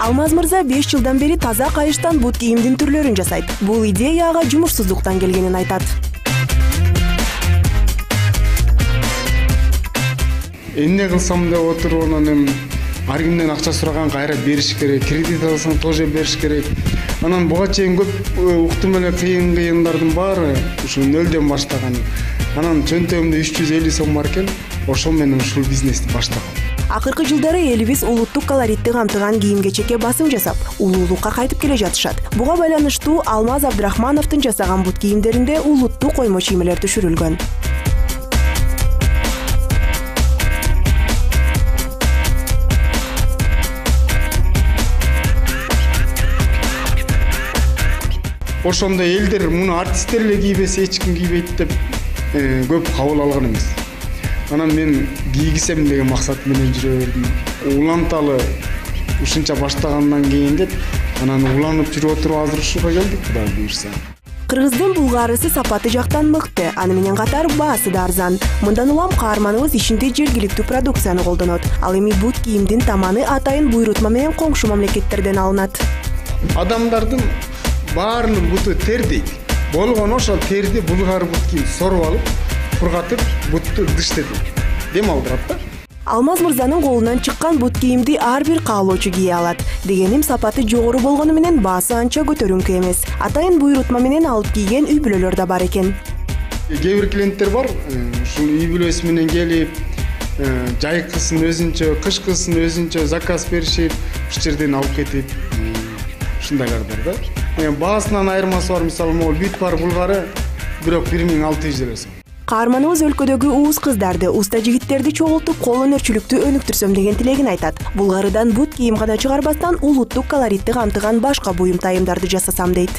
Алмаз мырза 5 жылдан бери таза кайыштан бут кийимдин түрлөрүн жасайт. Бул идея ага жумушсуздуктан келгенин айтат. Эмне кылсам деп отуруп, анан ар кимден акча сураган кайра бериш керек, кредит алсаң тоже бериш керек. Анан буга чейин көп уктум эле кыйындардын баары ушу нөлдөн баштаган. Анан чөнтөгүмдө 350 сом бар экен, ошол менен ушул бизнести баштагам. Акыркы жылдары элибиз улуттук колоритти камтыган кийим-кечекке басым жасап, улуулукка кайтып келе жатышат. Буга байланыштуу Алмаз Абдрахмановдун жасаган бут кийимдеринде улуттук коймо чиймелер түшүрүлгөн. Ошондо элдер муну артисттер эле кийбесе эч ким кийбейт деп көп кабыл алган эмес. Анан мен кийгизем деген максат менен жүрө бердим. Уланталы ушунча баштагандан кийин деп, анан уланып жүрүп отуруп азыр ушуга келдик, Кудай буйрса. Кыргыздын булгарысы сапаты жактан мыкты, аны менен катар баасы да арзан. Мындан улам каарманыбыз ишинде жергиликтүү продукцияны колдонот. Ал эми бут кийимдин таманы атайын буйрутма менен коңшу мамлекеттерден алынат. Адамдардын баарынын буту тер дейт. Болгону ошол терди булгар бут кийим соруп алып, кургатып, бутту дыштетип. Дем алдырат да. Алмаз мырзанын колунан чыккан бут кийимди ар бир каалоочу кие алат. Дегеним сапаты жогору болгону менен баасы анча көтөрүңкү эмес. Атайын буйрутма менен алып кийген үй бүлөлөр да бар экен. Кээ бир клиенттер бар, ушул үй бүлөсү менен келип, жайкысын өзүнчө, кышкысын өзүнчө заказ беришип, ушул жерден алып кетип, ушундайлар бар да. Баасынан айырмасы бар, мисалы могул бүт бар булгары, бирок 1600 эле сом. Каарманыбыз өлкөдөгү уус кыздарды, уста жигиттерди чогултуп, кол өнөрчүлүктү өнүктүрсөм деген тилегин айтат. Булгарыдан бут кийим гана чыгарбастан улуттук колоритти камтыган башка буюм тайымдарды жасасам дейт.